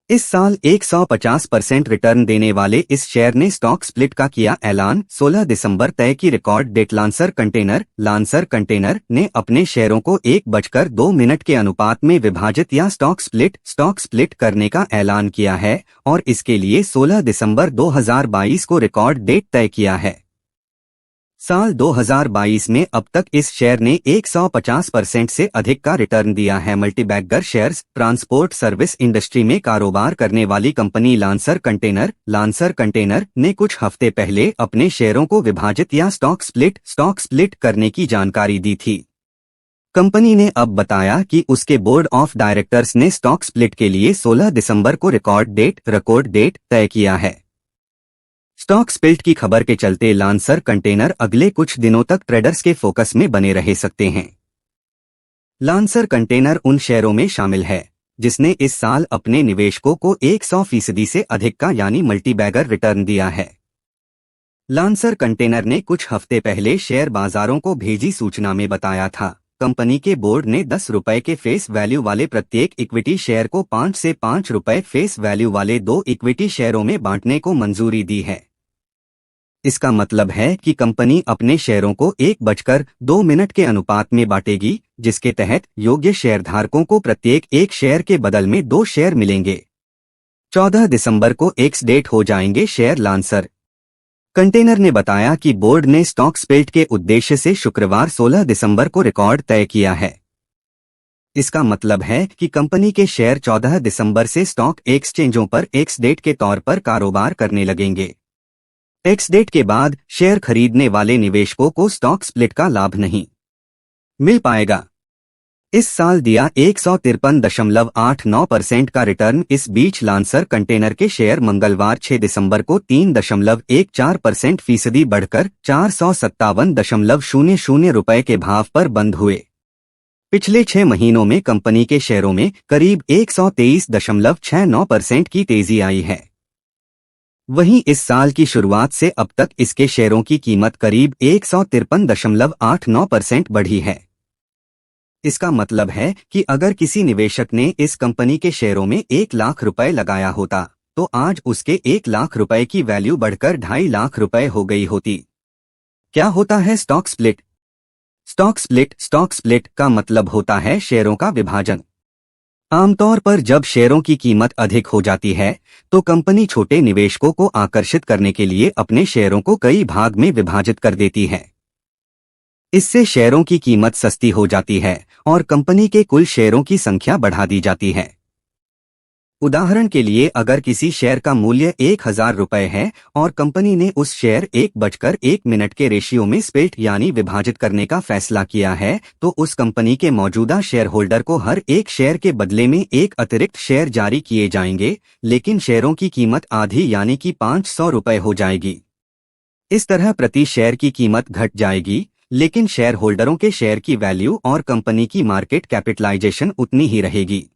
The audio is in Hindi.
इस साल 150% रिटर्न देने वाले इस शेयर ने स्टॉक स्प्लिट का किया ऐलान। 16 दिसंबर तय की रिकॉर्ड डेट। लांसर कंटेनर ने अपने शेयरों को 1:02 के अनुपात में विभाजित या स्टॉक स्प्लिट करने का ऐलान किया है और इसके लिए 16 दिसंबर 2022 को रिकॉर्ड डेट तय किया है। साल 2022 में अब तक इस शेयर ने 150% से अधिक का रिटर्न दिया है। Multibagger shares. Transport service industry में कारोबार करने वाली कंपनी लांसर कंटेनर ने कुछ हफ्ते पहले अपने शेयरों को विभाजित या स्टॉक स्प्लिट करने की जानकारी दी थी। कंपनी ने अब बताया कि उसके बोर्ड ऑफ डायरेक्टर्स ने स्टॉक स्प्लिट के लिए 16 दिसंबर को रिकॉर्ड डेट तय किया है। स्टॉक स्प्लिट की खबर के चलते लांसर कंटेनर अगले कुछ दिनों तक ट्रेडर्स के फोकस में बने रह सकते हैं। लांसर कंटेनर उन शेयरों में शामिल है जिसने इस साल अपने निवेशकों को 100% से अधिक का यानी मल्टीबैगर रिटर्न दिया है। लांसर कंटेनर ने कुछ हफ्ते पहले शेयर बाजारों को भेजी सूचना में बताया था, कंपनी के बोर्ड ने 10 रुपए के फेस वैल्यू वाले प्रत्येक इक्विटी शेयर को 5 से 5 रुपए फेस वैल्यू वाले 2 इक्विटी शेयरों में बांटने को मंजूरी दी है। इसका मतलब है कि कंपनी अपने शेयरों को 1:02 के अनुपात में बांटेगी, जिसके तहत योग्य शेयरधारकों को प्रत्येक एक शेयर के बदल में 2 शेयर मिलेंगे। 14 दिसंबर को एक्स डेट हो जाएंगे शेयर। लांसर कंटेनर ने बताया कि बोर्ड ने स्टॉक स्प्लिट के उद्देश्य से शुक्रवार 16 दिसंबर को रिकॉर्ड तय किया है। इसका मतलब है कि कंपनी के शेयर 14 दिसंबर से स्टॉक एक्सचेंजों पर एक्स डेट के तौर पर कारोबार करने लगेंगे। एक्स डेट के बाद शेयर खरीदने वाले निवेशकों को स्टॉक स्प्लिट का लाभ नहीं मिल पाएगा। इस साल दिया 153.89% का रिटर्न। इस बीच लांसर कंटेनर के शेयर मंगलवार 6 दिसंबर को 3.14% बढ़कर 457.00 रुपए के भाव पर बंद हुए। पिछले 6 महीनों में कंपनी के शेयरों में करीब 123.69% की तेजी आई है। वहीं इस साल की शुरुआत से अब तक इसके शेयरों की कीमत करीब 153.89% बढ़ी है। इसका मतलब है कि अगर किसी निवेशक ने इस कंपनी के शेयरों में 1 लाख रुपए लगाया होता तो आज उसके 1 लाख रुपए की वैल्यू बढ़कर 2.5 लाख रुपए हो गई होती। क्या होता है स्टॉक स्प्लिट? स्टॉक स्प्लिट का मतलब होता है शेयरों का विभाजन। आमतौर पर जब शेयरों की कीमत अधिक हो जाती है तो कंपनी छोटे निवेशकों को आकर्षित करने के लिए अपने शेयरों को कई भाग में विभाजित कर देती है। इससे शेयरों की कीमत सस्ती हो जाती है और कंपनी के कुल शेयरों की संख्या बढ़ा दी जाती है। उदाहरण के लिए अगर किसी शेयर का मूल्य 1000 रुपए है और कंपनी ने उस शेयर 1:1 के रेशियो में स्प्लिट यानी विभाजित करने का फैसला किया है तो उस कंपनी के मौजूदा शेयर होल्डर को हर एक शेयर के बदले में एक अतिरिक्त शेयर जारी किए जाएंगे, लेकिन शेयरों की कीमत आधी यानी कि 500 रुपए हो जाएगी। इस तरह प्रति शेयर की कीमत घट जाएगी, लेकिन शेयर होल्डरों के शेयर की वैल्यू और कंपनी की मार्केट कैपिटलाइजेशन उतनी ही रहेगी।